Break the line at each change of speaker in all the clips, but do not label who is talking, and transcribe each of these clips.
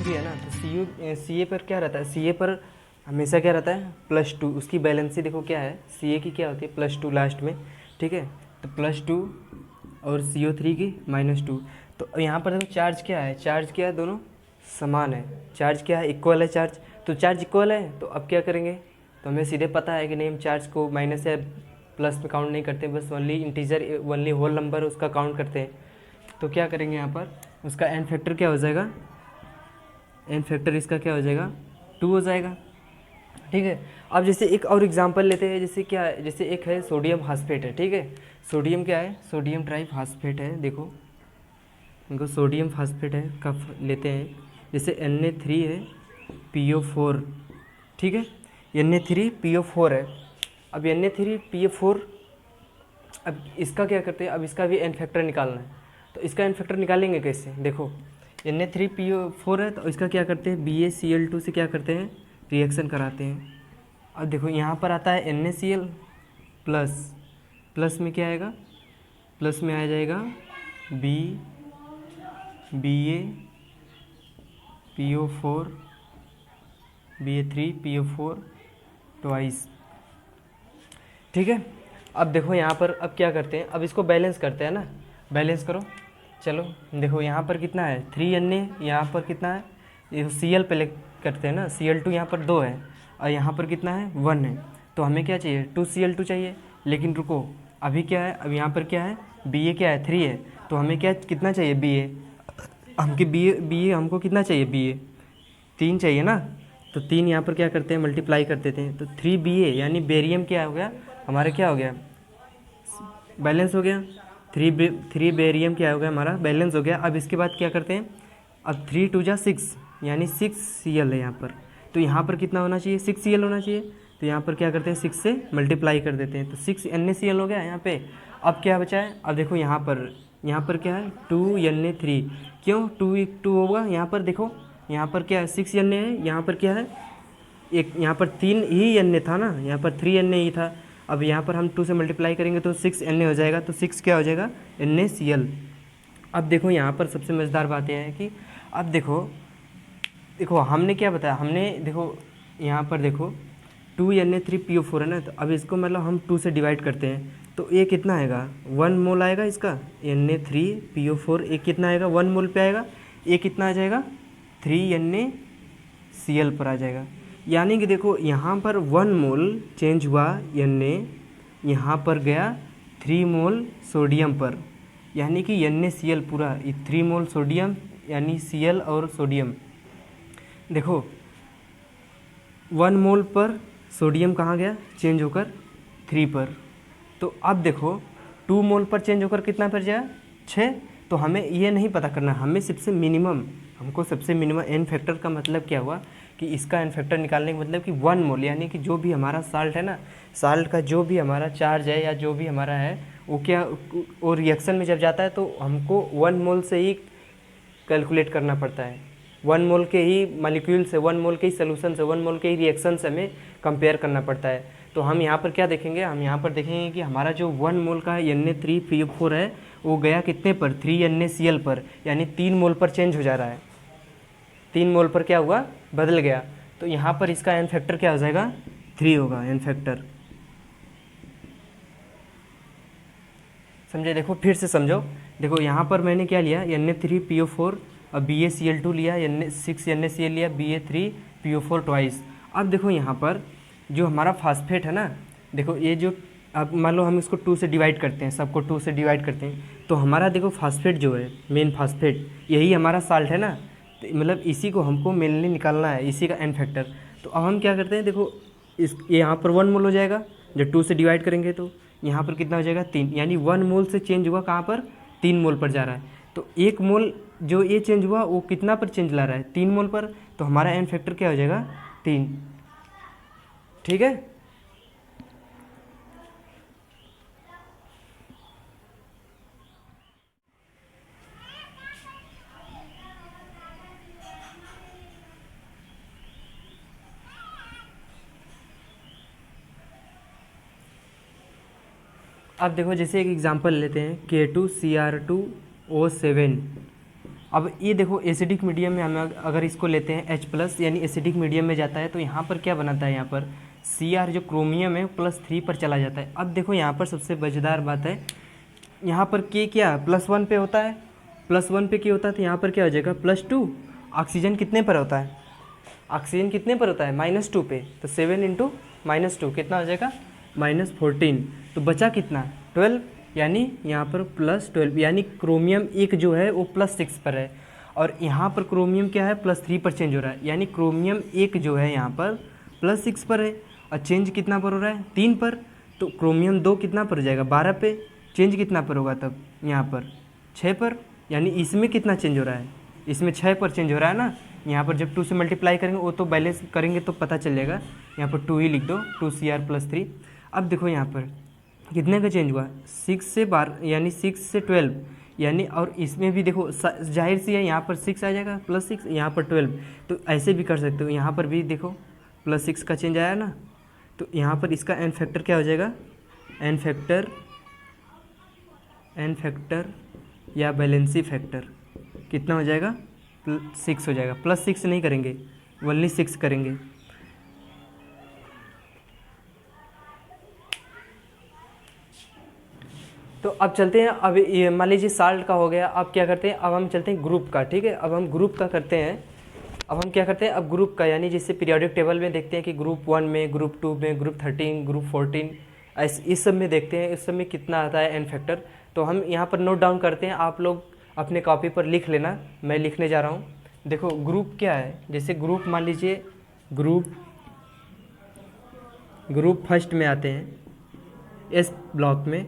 CO3 है ना, तो सी ए पर क्या रहता है, सी ए पर हमेशा क्या रहता है +2, उसकी बैलेंसी देखो क्या है, सी ए की क्या होती है +2 लास्ट में, ठीक है। तो +2 और CO3 की -2। तो यहाँ पर देखो चार्ज क्या है, चार्ज क्या है, दोनों समान है, चार्ज क्या है इक्वल है चार्ज, तो चार्ज इक्वल है तो अब क्या करेंगे, तो हमें सीधे पता है कि नहीं, हम चार्ज को माइनस या प्लस में काउंट नहीं करते, बस only integer only whole number उसका काउंट करते हैं। तो क्या करेंगे यहाँ पर, उसका एन फैक्टर क्या हो जाएगा, एन फैक्टर इसका क्या हो जाएगा 2 हो जाएगा, ठीक है। अब जैसे एक और एग्जांपल लेते हैं, जैसे क्या है, जैसे एक है सोडियम फास्फेट है, ठीक है। सोडियम क्या है, सोडियम ट्राईफास्फेट है, देखो इनको सोडियम फास्फेट है कब लेते हैं, जैसे Na3 है PO4, ठीक है, Na3 PO4 है। अब Na3 PO4, अब इसका क्या करते हैं, अब इसका भी एन फैक्टर निकालना है, तो इसका एन फैक्टर निकालेंगे कैसे, देखो Na3 PO4 है, तो इसका क्या करते हैं BaCl2 से क्या करते हैं रिएक्शन कराते हैं। अब देखो यहाँ पर आता है NaCl प्लस, प्लस में क्या आएगा, प्लस में आ जाएगा BaPO4 Ba3PO4 ट्वाइस, ठीक है। अब देखो यहाँ पर अब क्या करते हैं, अब इसको बैलेंस करते हैं ना, बैलेंस करो, चलो देखो यहाँ पर कितना है 3Na, यहाँ पर कितना है, ये Cl पहले करते हैं ना, Cl2 यहाँ पर 2 है और यहाँ पर कितना है 1 है, तो हमें क्या चाहिए 2Cl2 चाहिए। लेकिन रुको, अभी क्या है, अब यहाँ पर क्या है Ba क्या है 3 है, तो हमें क्या कितना चाहिए Ba, हमके Ba हमको कितना चाहिए Ba 3 चाहिए ना, तो 3 यहाँ पर क्या करते हैं मल्टीप्लाई कर देते हैं, तो 3Ba यानी बेरियम क्या हो गया हमारा, क्या हो गया बैलेंस हो गया, 3 बेरियम क्या हो गया हमारा बैलेंस हो गया। अब इसके बाद क्या करते हैं, अब 3 2 जा 6 यानी 6Cl है यहाँ पर, तो यहाँ पर कितना होना चाहिए 6Cl होना चाहिए, तो यहाँ पर क्या करते हैं 6 से मल्टीप्लाई कर देते हैं, तो 6 NaCl हो गया यहाँ पे। अब क्या बचा है, अब देखो यहाँ पर क्या है 2Na3, क्यों 2 होगा यहाँ पर, देखो यहाँ पर क्या है 6Na है, यहाँ पर क्या है एक, यहाँ पर 3 ही Na था ना, यहाँ पर 3Na ही था। अब यहाँ पर हम 2 से मल्टीप्लाई करेंगे तो 6Na हो जाएगा, तो 6 क्या हो जाएगा NaCl। अब देखो यहाँ पर सबसे मज़ेदार बात यह है कि अब देखो हमने क्या बताया, हमने देखो यहाँ पर देखो 2Na3PO4 है ना, तो अब इसको मतलब हम 2 से डिवाइड करते हैं, तो ये कितना आएगा 1 मोल आएगा इसका, Na3PO4 एक कितना आएगा 1 मोल पे आएगा, ये कितना आ जाएगा 3NaCl पर आ जाएगा। यानी कि देखो यहाँ पर 1 मोल चेंज हुआ Na, यहाँ पर गया 3 मोल सोडियम पर, यानी कि NaCl पूरा 3 मोल सोडियम, यानी Cl और सोडियम, देखो 1 मोल पर सोडियम कहाँ गया चेंज होकर 3 पर, तो अब देखो 2 मोल पर चेंज होकर कितना पर जाए 6। तो हमें ये नहीं पता करना, हमें हमको सबसे मिनिमम एन फैक्टर का मतलब क्या हुआ कि इसका एन फैक्टर निकालने का मतलब कि 1 मोल, यानी कि जो भी हमारा साल्ट है ना, साल्ट का जो भी हमारा चार्ज है या जो भी हमारा है वो क्या, वो रिएक्शन में जब जाता है तो हमको 1 मोल से ही कैलकुलेट करना पड़ता है, 1 मोल के ही मॉलिक्यूल से, 1 मोल के ही सोल्यूशन से, 1 मोल के ही रिएक्शन से हमें कंपेयर करना पड़ता है। तो हम यहाँ पर क्या देखेंगे, हम यहाँ पर देखेंगे कि हमारा जो 1 मोल का Na3PO4 है वो गया कितने पर 3NaCl पर, यानी 3 मोल पर चेंज हो जा रहा है, 3 मोल पर क्या हुआ बदल गया, तो यहाँ पर इसका एन फैक्टर क्या हो जाएगा 3 होगा एन फैक्टर, समझे। देखो फिर से समझो, देखो यहाँ पर मैंने क्या लिया Na3PO4 और BaCl2 लिया, 6NaCl लिया, Ba3PO4 ट्वाइस। अब देखो यहाँ पर जो हमारा फास्फेट है ना, देखो ये जो, अब मान लो हम इसको 2 से डिवाइड करते हैं, सबको 2 से डिवाइड करते हैं, तो हमारा देखो फास्फेट जो है मेन फास्फेट यही हमारा साल्ट है ना, तो मतलब इसी को हमको मेनली निकालना है, इसी का एन फैक्टर। तो अब हम क्या करते हैं, देखो इस यहाँ पर 1 मोल हो जाएगा, जब 2 से डिवाइड करेंगे तो यहाँ पर कितना हो जाएगा 3, यानी 1 मोल से चेंज हुआ कहाँ पर 3 मोल पर जा रहा है, तो 1 मोल जो ये चेंज हुआ वो कितना पर चेंज ला रहा है 3 मोल पर, तो हमारा एन फैक्टर क्या हो जाएगा 3, ठीक है। अब देखो जैसे एक एग्जांपल लेते हैं K2Cr2O7, अब ये देखो एसिडिक मीडियम में हम अगर इसको लेते हैं H+ यानी एसिडिक मीडियम में जाता है तो यहाँ पर क्या बनाता है, यहाँ पर Cr जो क्रोमियम है +3 पर चला जाता है। अब देखो यहाँ पर सबसे मज़ेदार बात है, यहाँ पर K क्या +1 पे होता है, +1 पे क्या होता है तो यहाँ पर क्या हो जाएगा +2। ऑक्सीजन कितने पर होता है, ऑक्सीजन कितने पर होता है -2 पे, तो 7 × -2 कितना हो जाएगा -14। तो बचा कितना 12, यानी यहाँ पर +12, यानी क्रोमियम एक जो है वो +6 पर है और यहाँ पर क्रोमियम क्या है +3 पर चेंज हो रहा है, यानी क्रोमियम एक जो है यहाँ पर +6 पर है और चेंज कितना पर हो रहा है 3 पर। तो क्रोमियम 2 कितना पर हो जाएगा 12 पे, चेंज कितना पर होगा तब यहाँ पर 6 पर, यानी इसमें कितना चेंज हो रहा है, इसमें 6 पर चेंज हो रहा है ना। यहाँ पर जब 2 से मल्टीप्लाई करेंगे वो तो बैलेंस करेंगे तो पता चल जाएगा, यहाँ पर 2 ही लिख दो, 2Cr + 3। अब देखो यहाँ पर कितने का चेंज हुआ 6 से 12, यानी 6 से 12, यानी और इसमें भी देखो जाहिर सी है यहाँ पर 6 आ जाएगा +6, यहाँ पर 12। तो ऐसे भी कर सकते हो, यहाँ पर भी देखो +6 का चेंज आया ना, तो यहाँ पर इसका n फैक्टर क्या हो जाएगा, n फैक्टर या बैलेंसी फैक्टर कितना हो जाएगा 6 हो जाएगा। +6 नहीं करेंगे, ओनली 6 करेंगे। तो अब चलते हैं, अब ये मान लीजिए साल्ट का हो गया, अब क्या करते हैं, अब हम चलते हैं ग्रुप का। ठीक है, अब हम ग्रुप का करते हैं। अब हम क्या करते हैं, अब ग्रुप का यानी जैसे पीरियोडिक टेबल में देखते हैं कि ग्रुप 1 में, ग्रुप 2 में, ग्रुप 13, ग्रुप 14, इस सब में देखते हैं, इस सब में कितना आता है n फैक्टर। तो हम यहाँ पर नोट डाउन करते हैं, आप लोग अपने कॉपी पर लिख लेना, मैं लिखने जा रहा हूँ। देखो ग्रुप क्या है, जैसे ग्रुप मान लीजिए ग्रुप फर्स्ट में आते हैं, S ब्लॉक में,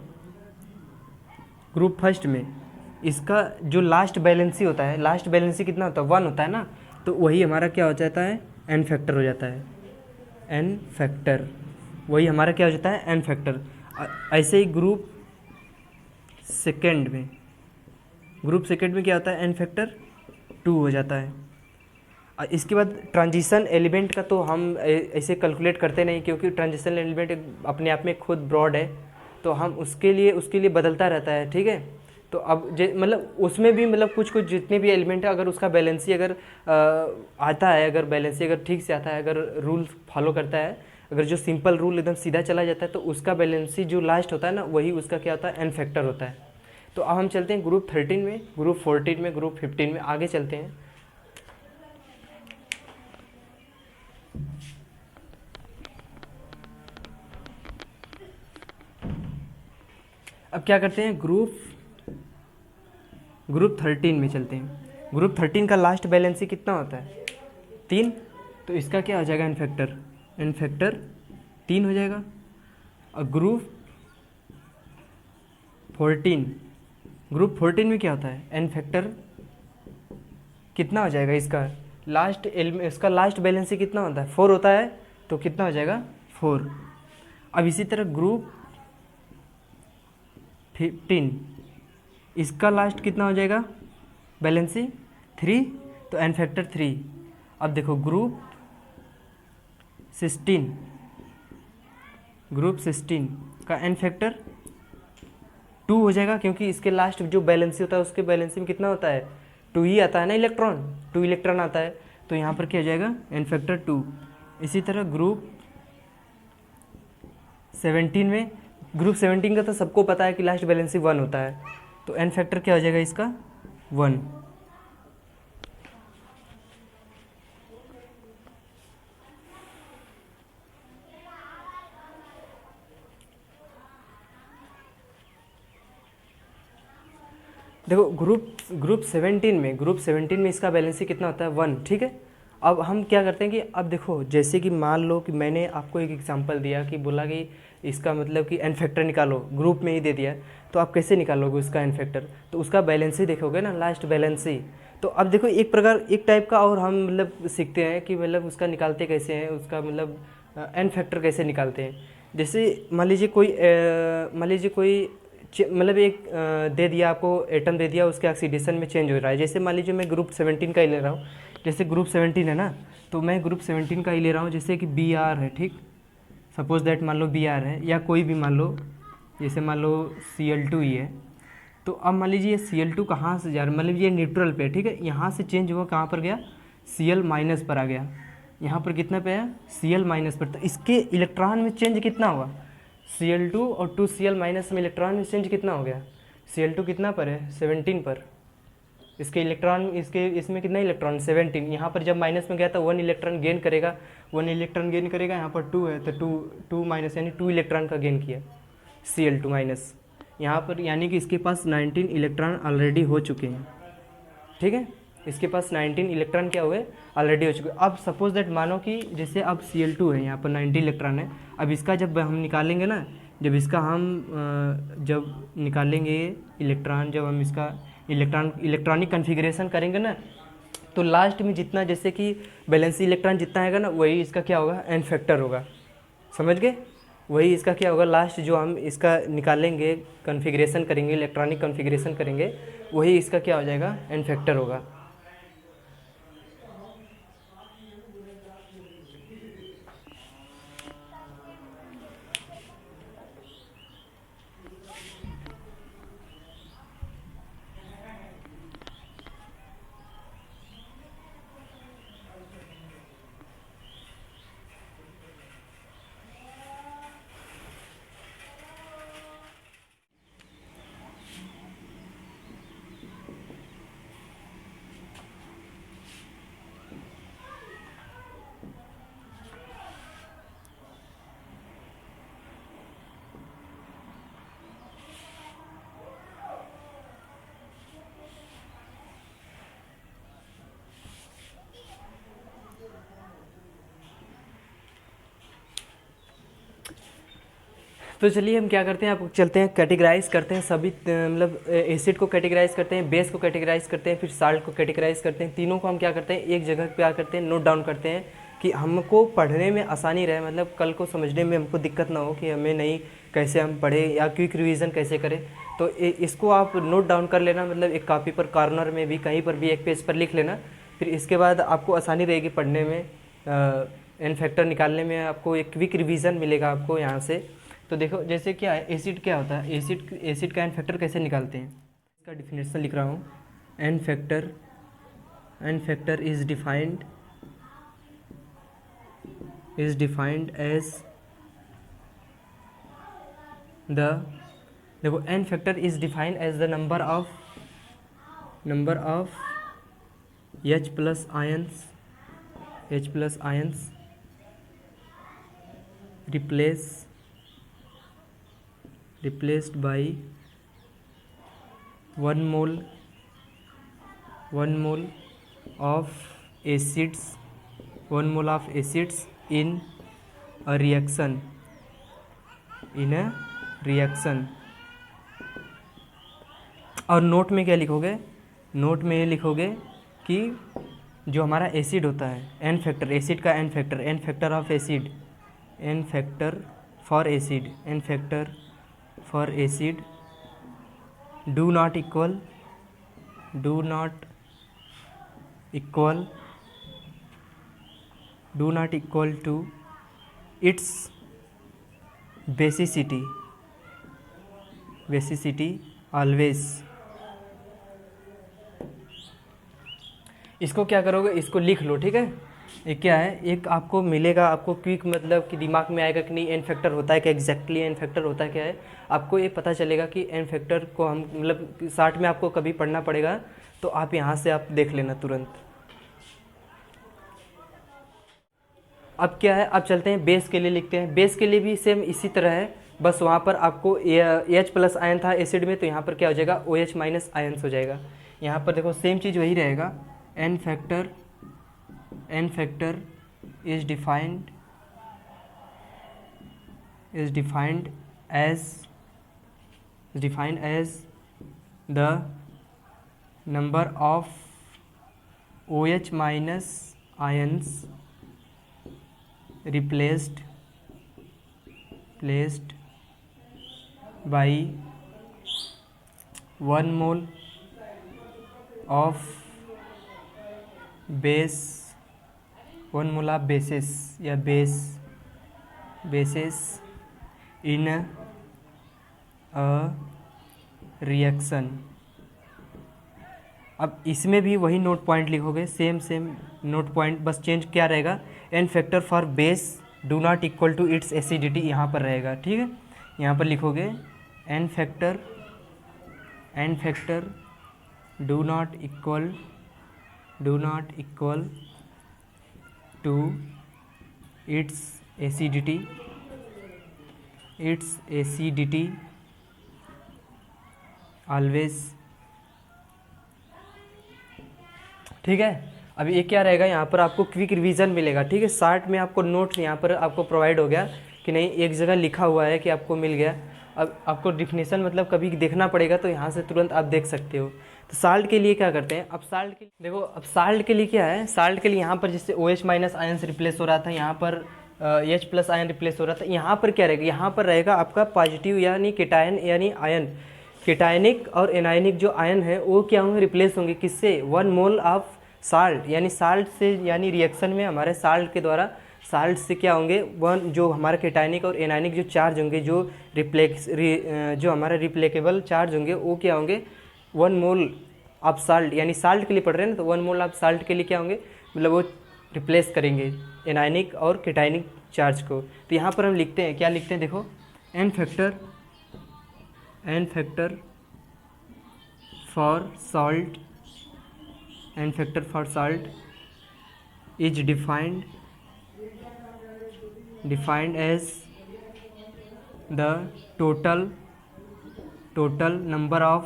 ग्रुप फर्स्ट में इसका जो लास्ट बैलेंसी होता है, लास्ट बैलेंसी कितना होता है 1 होता है ना, तो वही हमारा क्या हो जाता है n फैक्टर हो जाता है, n फैक्टर वही हमारा क्या हो जाता है n फैक्टर। ऐसे ही ग्रुप सेकेंड में क्या होता है n फैक्टर 2 हो जाता है। इसके बाद ट्रांजिशन एलिमेंट का तो हम ऐसे कैलकुलेट करते नहीं, क्योंकि ट्रांजिशन एलिमेंट अपने आप में खुद ब्रॉड है, तो हम उसके लिए बदलता रहता है। ठीक है, तो अब मतलब उसमें भी मतलब कुछ जितने भी एलिमेंट है, अगर उसका बैलेंसी अगर आता है, अगर बैलेंसी अगर ठीक से आता है, अगर रूल फॉलो करता है, अगर जो सिंपल रूल एकदम सीधा चला जाता है, तो उसका बैलेंसी जो लास्ट होता है ना, वही उसका क्या होता है n फैक्टर होता है। तो अब हम चलते हैं ग्रुप 13 में, ग्रुप 14 में, ग्रुप 15 में, आगे चलते हैं। अब क्या करते हैं, ग्रुप 13 में चलते हैं। ग्रुप 13 का लास्ट बैलेंसी कितना होता है 3, तो इसका क्या हो जाएगा n फैक्टर 3 हो जाएगा। और ग्रुप 14 में क्या होता है n फैक्टर कितना हो जाएगा, इसका लास्ट बैलेंसी कितना होता है 4 होता है, तो कितना हो जाएगा 4। अब इसी तरह ग्रुप 15 इसका लास्ट कितना हो जाएगा बैलेंसी 3, तो n फैक्टर 3। अब देखो ग्रुप 16 का n फैक्टर 2 हो जाएगा, क्योंकि इसके लास्ट जो बैलेंसी होता है उसके बैलेंसी में कितना होता है 2 ही आता है ना, 2 इलेक्ट्रॉन आता है, तो यहाँ पर क्या हो जाएगा n फैक्टर 2। इसी तरह ग्रुप 17 का तो सबको पता है कि लास्ट बैलेंसी 1 होता है, तो n फैक्टर क्या हो जाएगा इसका 1। देखो ग्रुप 17 में इसका बैलेंसी कितना होता है 1। ठीक है, अब हम क्या करते हैं कि अब देखो जैसे कि मान लो कि मैंने आपको एक एग्जांपल दिया कि बोला कि इसका मतलब कि n फैक्टर निकालो, ग्रुप में ही दे दिया, तो आप कैसे निकालोगे उसका n फैक्टर, तो उसका बैलेंसी देखोगे ना, लास्ट बैलेंसी। तो अब देखो एक टाइप का और हम मतलब सीखते हैं कि मतलब उसका निकालते कैसे हैं, उसका मतलब n फैक्टर कैसे निकालते हैं। जैसे मान लीजिए कोई मतलब एक दे दिया आपको, एटम दे दिया, उसके ऑक्सीडेशन में चेंज हो रहा है। जैसे मान लीजिए मैं ग्रुप 17 का ही ले रहा हूँ, जैसे ग्रुप 17 है ना, तो मैं ग्रुप 17 का ही ले रहा हूँ, जैसे कि Br है। ठीक, सपोज दैट मान लो Br है, या कोई भी मान लो, जैसे मान लो Cl2 ही है, तो अब मान लीजिए Cl2 कहाँ से जा रहा है, मतलब ये न्यूट्रल पे, ठीक है, यहाँ से चेंज हुआ कहाँ पर गया, Cl माइनस पर आ गया, यहाँ पर कितना पे आया, Cl माइनस पर। तो इसके इलेक्ट्रॉन में चेंज कितना हुआ, Cl2 और 2Cl माइनस में इलेक्ट्रॉन में चेंज कितना हो गया, Cl2 कितना पर है, 17 पर, इसके इलेक्ट्रॉन, इसके इसमें कितना इलेक्ट्रॉन, 17, यहाँ पर जब माइनस में गया तो 1 इलेक्ट्रॉन गेन करेगा, 1 इलेक्ट्रॉन गेन करेगा, यहाँ पर 2 है तो 2 माइनस यानी 2 इलेक्ट्रॉन का गेन किया Cl2 माइनस, यहाँ पर यानी कि इसके पास 19 इलेक्ट्रॉन ऑलरेडी हो चुके हैं, ठीक है, इसके पास 19 इलेक्ट्रॉन क्या हुए, ऑलरेडी हो चुके। अब सपोज दैट मानो कि जैसे अब Cl2 है, यहाँ पर 90 इलेक्ट्रॉन है, अब इसका जब हम निकालेंगे ना, जब इसका हम जब निकालेंगे इलेक्ट्रॉन, जब हम इसका इलेक्ट्रॉनिक कन्फिग्रेशन करेंगे ना, तो लास्ट में जितना जैसे कि बैलेंसी इलेक्ट्रॉन जितना आएगा ना, वही इसका क्या होगा, एन फैक्टर होगा, समझ गए, वही इसका क्या होगा, लास्ट जो हम इसका निकालेंगे, कन्फिग्रेशन करेंगे, इलेक्ट्रॉनिक कन्फिग्रेशन करेंगे, वही इसका क्या हो जाएगा, एन फैक्टर होगा। तो चलिए हम क्या करते हैं, आप चलते हैं कैटेगराइज करते हैं सभी, मतलब एसिड को कैटेगराइज करते हैं, बेस को कैटेगराइज करते हैं, फिर साल्ट को कैटेगराइज करते हैं, तीनों को हम क्या करते हैं, एक जगह पे क्या करते हैं, नोट डाउन करते हैं कि हमको पढ़ने में आसानी रहे, मतलब कल को समझने में हमको दिक्कत ना हो कि हमें नहीं कैसे हम पढ़े या क्विक रिवीजन कैसे करें। तो इसको आप नोट डाउन कर लेना, मतलब एक कॉपी पर कॉर्नर में भी कहीं पर भी एक पेज पर लिख लेना, फिर इसके बाद आपको आसानी रहेगी पढ़ने में, एन फैक्टर निकालने में आपको एक क्विक रिवीजन मिलेगा आपको यहाँ से। तो देखो जैसे क्या है, एसिड क्या होता है, एसिड का एन फैक्टर कैसे निकालते हैं, इसका डिफिनेशन लिख रहा हूँ। N factor is defined as the, देखो n factor is defined as the number of H plus ions replaced by 1 mole of acids in a reaction और नोट में क्या लिखोगे, नोट में ये लिखोगे कि जो हमारा एसिड होता है, एन फैक्टर, एसिड का n factor of acid, n factor for acid do not equal to its basicity always। इसको क्या करोगे, इसको लिख लो, ठीक है, ये क्या है, एक आपको मिलेगा, आपको क्विक मतलब कि दिमाग में आएगा कि नहीं एन फैक्टर होता है क्या, एग्जैक्टली एन फैक्टर होता है क्या है, आपको ये पता चलेगा कि एन फैक्टर को हम मतलब 60 में आपको कभी पढ़ना पड़ेगा, तो आप यहाँ से आप देख लेना तुरंत। अब क्या है, अब चलते हैं बेस के लिए, लिखते हैं, बेस के लिए भी सेम इसी तरह है, बस वहाँ पर आपको H प्लस आयन था एसिड में, तो यहाँ पर क्या हो जाएगा, OH माइनस आयन्स हो जाएगा। यहाँ पर देखो सेम चीज़ वही रहेगा, n factor is defined as the number of OH minus ions replaced by 1 mole of base, 1 mole of bases या bases in a रिएक्शन। अब इसमें भी वही नोट पॉइंट लिखोगे, सेम सेम नोट पॉइंट, बस चेंज क्या रहेगा, n factor for base do not equal to its acidity यहाँ पर रहेगा। ठीक है, यहाँ पर लिखोगे n factor do not equal to its acidity always. ठीक है, अब ये क्या रहेगा, यहाँ पर आपको क्विक रिवीजन मिलेगा। ठीक है, शार्ट में आपको नोट्स यहाँ पर आपको प्रोवाइड हो गया कि नहीं, एक जगह लिखा हुआ है कि आपको मिल गया। अब आपको डिफिनेशन मतलब कभी देखना पड़ेगा तो यहाँ से तुरंत आप देख सकते हो। तो साल्ट के लिए क्या करते हैं, अब साल्ट के देखो, अब साल्ट के लिए क्या है, साल्ट के लिए यहाँ पर जैसे OH माइनस आयन से रिप्लेस हो रहा था, यहाँ पर H प्लस आयन रिप्लेस हो रहा था, यहाँ पर क्या रहेगा, यहाँ पर रहेगा आपका पॉजिटिव यानी केटायन यानी आयन, केटायनिक और एनायनिक जो आयन है वो क्या होंगे, रिप्लेस होंगे किससे, 1 मोल ऑफ साल्ट, यानी साल्ट से, यानी रिएक्शन में हमारे साल्ट के द्वारा साल्ट से क्या होंगे, वन जो हमारा केटायनिक और एनायनिक जो चार्ज होंगे, जो हमारा रिप्लेकेबल चार्ज होंगे वो क्या होंगे, 1 मोल ऑफ साल्ट, यानी साल्ट के लिए पढ़ रहे हैं ना, तो 1 मोल ऑफ साल्ट के लिए क्या होंगे, मतलब वो रिप्लेस करेंगे एनायनिक और केटायनिक चार्ज को। तो यहाँ पर हम लिखते हैं, क्या लिखते हैं, देखो n factor for salt is defined as the total number of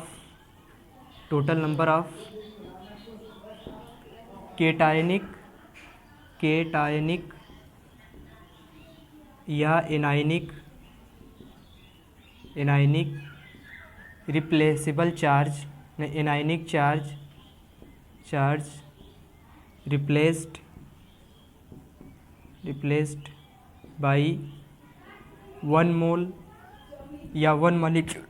cationic या anionic replaceable charge, anionic charge replaced by 1 mole या 1 मॉलिक्यूल।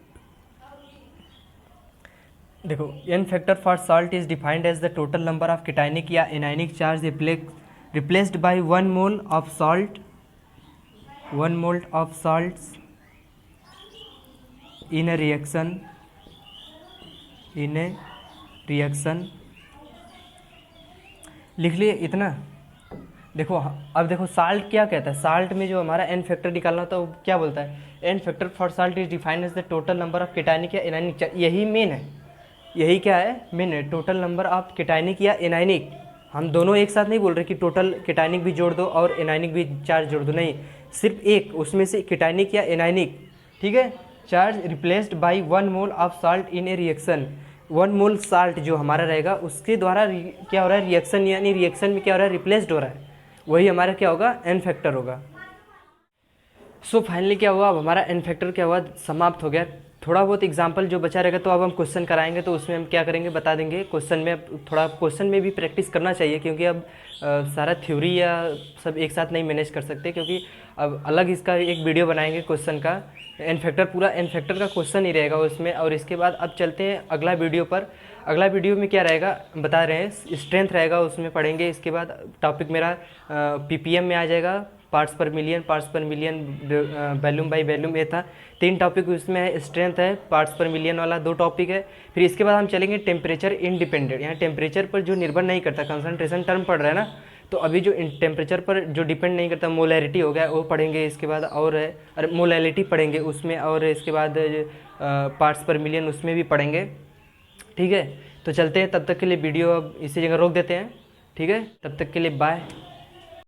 देखो n factor for salt is defined as the total number of cationic या anionic charge replaced by 1 mole of salt in a reaction. लिख लिए इतना। देखो अब देखो salt क्या कहता है, साल्ट में जो हमारा एन फैक्टर निकालना होता है वो क्या बोलता है, n factor for salt is defined as the total number of cationic या एनायनिक, यही मेन है, यही क्या है, मेन है, टोटल नंबर ऑफ केटायनिक या एनायनिक। हम दोनों एक साथ नहीं बोल रहे कि टोटल केटायनिक भी जोड़ दो और एनायनिक भी चार्ज जोड़ दो, नहीं, सिर्फ एक उसमें से केटायनिक या एनायनिक, ठीक है, charge replaced by 1 mole of salt in a reaction. 1 mole salt जो हमारा रहेगा उसके द्वारा क्या हो रहा है, रिएक्शन, यानी रिएक्शन में क्या हो रहा है, रिप्लेस्ड हो रहा है, वही हमारा क्या होगा, एन फैक्टर होगा। सो फाइनली क्या हुआ, अब हमारा एन फैक्टर क्या हुआ, समाप्त हो गया। थोड़ा बहुत एग्जाम्पल जो बचा रहेगा तो अब हम क्वेश्चन कराएंगे, तो उसमें हम क्या करेंगे बता देंगे। क्वेश्चन में थोड़ा क्वेश्चन में भी प्रैक्टिस करना चाहिए, क्योंकि अब सारा थ्योरी या सब एक साथ नहीं मैनेज कर सकते, क्योंकि अब अलग इसका एक वीडियो बनाएंगे क्वेश्चन का, एन फैक्टर पूरा एन फैक्टर का क्वेश्चन ही रहेगा उसमें। और इसके बाद अब चलते हैं अगला वीडियो पर। अगला वीडियो में क्या रहेगा बता रहे हैं, स्ट्रेंथ रहेगा, उसमें पढ़ेंगे। इसके बाद टॉपिक मेरा PPM में आ जाएगा, पार्ट्स पर मिलियन, वॉल्यूम बाई वॉल्यूम, ये था 3 टॉपिक उसमें है। स्ट्रेंथ है, पार्ट्स पर मिलियन वाला 2 टॉपिक है। फिर इसके बाद हम चलेंगे टेम्परेचर इंडिपेंडेंट, यहाँ टेम्परेचर पर जो निर्भर नहीं करता, कंसंट्रेशन टर्म पढ़ रहा है ना, तो अभी जो टेम्परेचर पर जो डिपेंड नहीं करता, मोलैरिटी हो गया वो पढ़ेंगे। इसके बाद और है, अरे मोलैलिटी पढ़ेंगे उसमें, और इसके बाद पार्ट्स पर मिलियन उसमें भी पढ़ेंगे। ठीक है, तो चलते हैं, तब तक के लिए वीडियो अब इसी जगह रोक देते हैं। ठीक है, तब तक के लिए बाय।